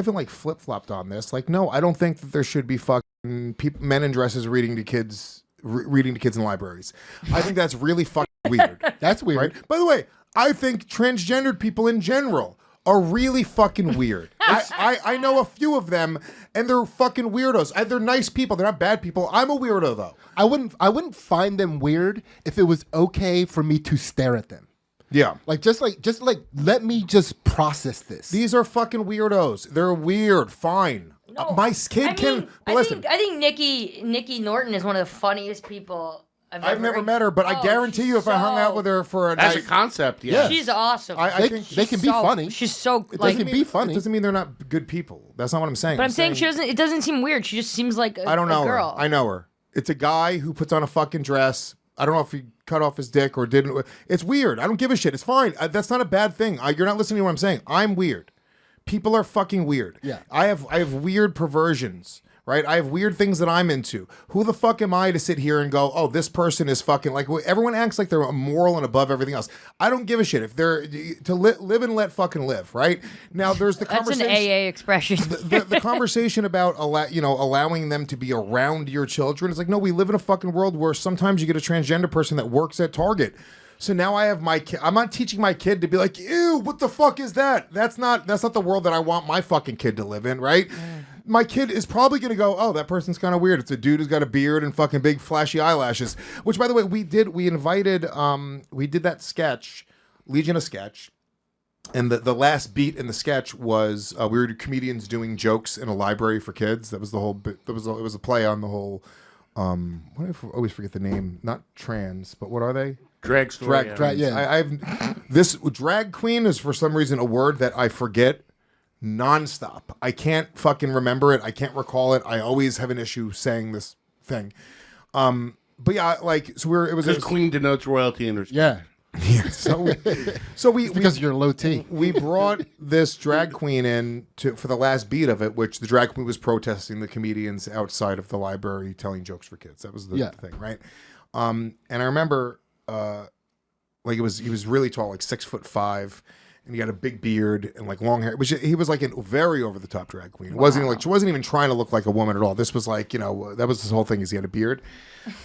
like flip-flopped on this. Like, no, I don't think that there should be fucking men in dresses reading to kids in libraries. I think that's really fucking weird. That's weird. Right? By the way, I think transgendered people in general are really fucking weird. I know a few of them, and they're fucking weirdos. They're nice people. They're not bad people. I'm a weirdo, though. I wouldn't find them weird if it was okay for me to stare at them. Yeah. Just let me just process this. These are fucking weirdos. They're weird. Fine. No, my kid can listen. I think Nikki Norton is one of the funniest people I've never met her, but I guarantee you, if I hung out with her for a night, as a concept, yeah, she's awesome. I think they can be funny. She's so they can be funny. It doesn't mean they're not good people. That's not what I'm saying. But I'm saying she doesn't. It doesn't seem weird. She just seems like I don't know a girl. her. I know her. It's a guy who puts on a fucking dress. I don't know if he cut off his dick or didn't. It's weird. I don't give a shit. It's fine. That's not a bad thing. You're not listening to what I'm saying. I'm weird. People are fucking weird. Yeah. I have weird perversions. Right? I have weird things that I'm into. Who the fuck am I to sit here and go, oh, this person is fucking like, everyone acts like they're moral and above everything else. I don't give a shit. If they're to live and let fucking live, right? Now there's the conversation. That's an AA expression. The conversation about allowing them to be around your children. It's like, no, we live in a fucking world where sometimes you get a transgender person that works at Target. So now I have my kid. I'm not teaching my kid to be like, ew, what the fuck is that? That's not the world that I want my fucking kid to live in, right? My kid is probably going to go, oh, that person's kind of weird. It's a dude who's got a beard and fucking big flashy eyelashes. Which, by the way, we did that sketch, Legion of Sketch. And the last beat in the sketch was we were comedians doing jokes in a library for kids. That was the whole bit. It was a play on the whole, what if I always forget the name? Not trans, but what are they? Drag story. Drag, yeah. This drag queen is for some reason a word that I forget nonstop. I can't fucking remember it. I can't recall it. I always have an issue saying this thing. But yeah, like, so it was queen denotes royalty and respect. Yeah. Yeah. So we because you're low T. We brought this drag queen in for the last beat of it, which the drag queen was protesting the comedians outside of the library telling jokes for kids. That was the thing, right? And I remember like he was really tall, like 6'5", and he had a big beard and like long hair. He was like a very over the top drag queen. It wasn't like she wasn't even trying to look like a woman at all. This was like, that was his whole thing, is he had a beard.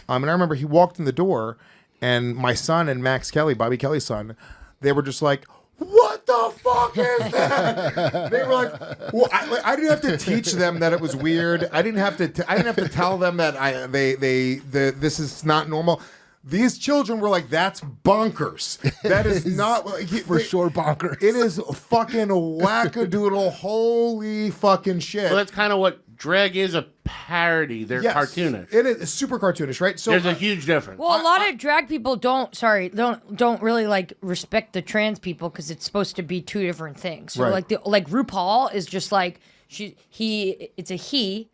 And I remember he walked in the door, and my son and Max Kelly, Bobby Kelly's son, they were just like, what the fuck is that? They were like, well, I didn't have to teach them that it was weird. I didn't have to tell them that this is not normal. These children were like, that's bonkers. That is not for sure bonkers. It is fucking wackadoodle. Holy fucking shit. Well, that's kind of what drag is, a parody. They're cartoonish. It is super cartoonish, right? So there's a huge difference. Well, a lot of drag people don't really like respect the trans people because it's supposed to be two different things. So right. like RuPaul is just like it's a he,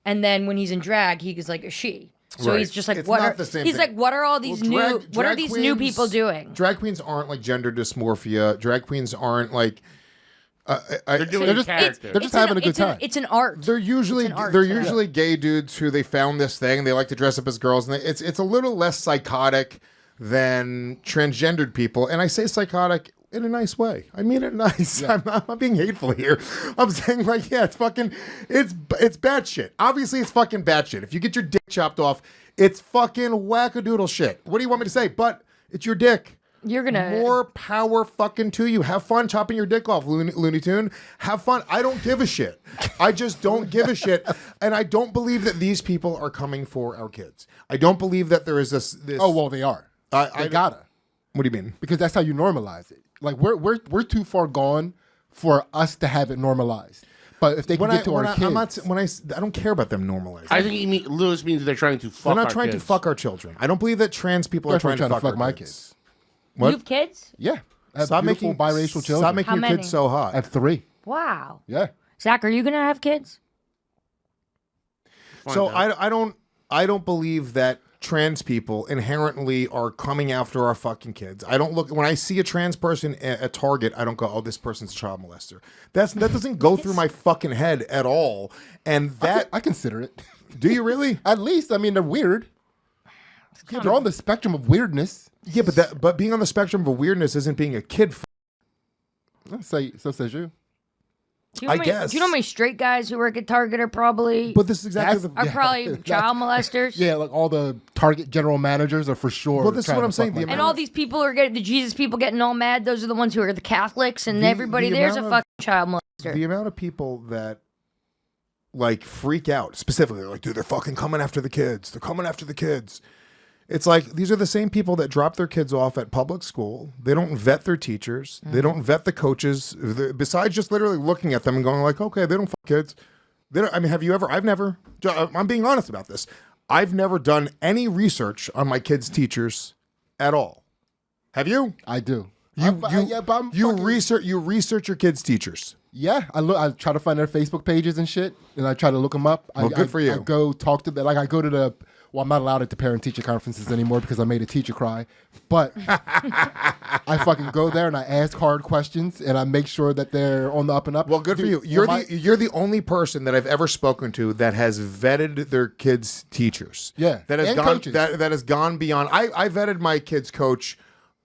and then when he's in drag, he's like a she. So he's just like, it's what not are the same he's thing. like, what are all these what are these new people doing? Drag queens aren't like gender dysmorphia. Drag queens aren't like they're doing characters. They're just having a good time. It's an art. They're usually gay dudes who they found this thing. They like to dress up as girls, and it's a little less psychotic than transgendered people. And I say psychotic in a nice way. I mean it nice. Yeah. I'm not being hateful here. I'm saying like, yeah, it's bad shit. Obviously, it's fucking bad shit. If you get your dick chopped off, it's fucking wackadoodle shit. What do you want me to say? But it's your dick. You're gonna more power fucking to you. Have fun chopping your dick off, Looney Tune. Have fun. I don't give a shit. I just don't give a shit. And I don't believe that these people are coming for our kids. I don't believe that there is this. Oh well, they are. They gotta. What do you mean? Because that's how you normalize it. Like we're too far gone for us to have it normalized. But if they can get to our kids, I don't care about them normalizing. I think Lewis means they're trying to fuck. They're not trying to fuck our children. I don't believe that trans people are trying to fuck my kids. What? You have kids? Yeah. I have stop making biracial children. Stop making your kids so hot. I have 3. Wow. Yeah. Zach, are you gonna have kids? So I don't believe that trans people inherently are coming after our fucking kids. I don't look when I see a trans person at Target, I don't go, oh, this person's a child molester. That doesn't go through my fucking head at all. And that I consider it. Do you really? At least, I mean, they're weird. They're on the spectrum of weirdness. Yeah, but being on the spectrum of weirdness isn't being a kid. So says you. Do you know how many straight guys who work at Target are probably? But this is exactly are probably child molesters. Yeah, like all the Target general managers are for sure. Well, this is what I'm saying. And all these people are getting the Jesus people getting all mad. Those are the ones who are the Catholics, and everybody there's a fucking child molester. The amount of people that like freak out specifically, like, dude, they're fucking coming after the kids. They're coming after the kids. It's like these are the same people that drop their kids off at public school. They don't vet their teachers. They don't vet the coaches. Besides just literally looking at them and going like, okay, they don't fuck kids. They don't. I mean, have you ever? I've never. I'm being honest about this. I've never done any research on my kids' teachers at all. Have you? I do. You research your kids' teachers. Yeah, I try to find their Facebook pages and shit, and I try to look them up. Well, good for you. I go talk to them. Like I go to the. Well, I'm not allowed at the parent-teacher conferences anymore because I made a teacher cry. But I fucking go there and I ask hard questions and I make sure that they're on the up and up. Well, good for you. You're the only person that I've ever spoken to that has vetted their kids' teachers. Yeah, that has and gone coaches. that has gone beyond. I vetted my kid's coach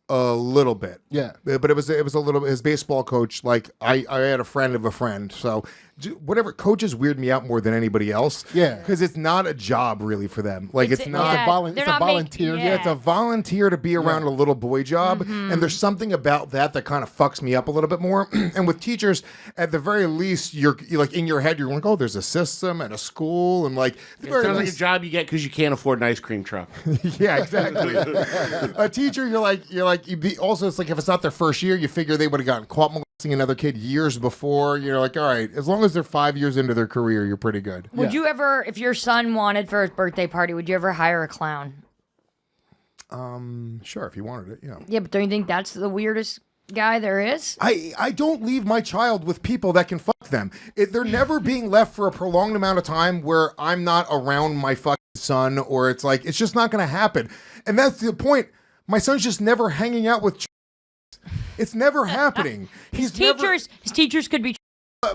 a little bit. Yeah, but it was a little. His baseball coach. Like I had a friend of a friend. So whatever, coaches weird me out more than anybody else. Yeah, because it's not a job really for them. Like it's not a volunteer. Yeah, it's a volunteer to be around a little boy job, and there's something about that kind of fucks me up a little bit more. And with teachers, at the very least, you're like in your head, you're like, oh, there's a system and a school, and like it sounds like a job you get because you can't afford an ice cream truck. Yeah, exactly. A teacher, also it's like if it's not their first year, you figure they would have gotten caught molesting another kid years before. You're like, all right, as long as they're 5 years into their career, you're pretty good. Would you ever, if your son wanted for his birthday party, would you ever hire a clown? Sure, if you wanted it, yeah. Yeah, but don't you think that's the weirdest guy there is? I don't leave my child with people that can fuck them. They're never being left for a prolonged amount of time where I'm not around my fucking son, or it's like, it's just not going to happen. And that's the point. My son's just never hanging out with it's never happening. His teachers could be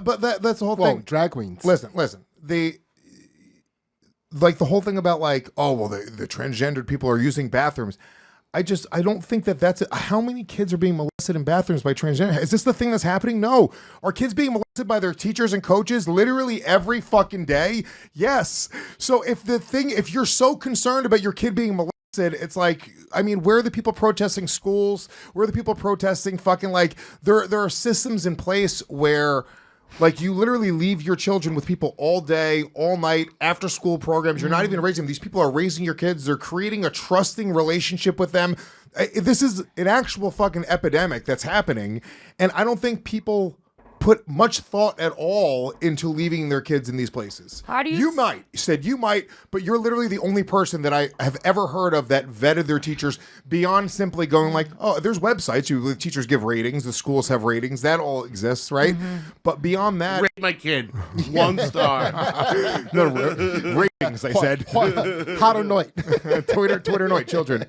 but that's the whole thing. Drag queens. Listen. The whole thing about like, oh, well, the transgendered people are using bathrooms. I don't think that's it. How many kids are being molested in bathrooms by transgender? Is this the thing that's happening? No. Are kids being molested by their teachers and coaches literally every fucking day? Yes. So if you're so concerned about your kid being molested, it's like, I mean, where are the people protesting schools? Where are the people protesting fucking like, there are systems in place where like you literally leave your children with people all day, all night, after school programs. You're not even raising them. These people are raising your kids. They're creating a trusting relationship with them. This is an actual fucking epidemic that's happening. And I don't think people put much thought at all into leaving their kids in these places. How do you? You might, but you're literally the only person that I have ever heard of that vetted their teachers beyond simply going like, oh, there's websites. The teachers give ratings. The schools have ratings. That all exists, right? But beyond that, rate my kid 1 star. No ratings. I said hot or not. Twitter, children.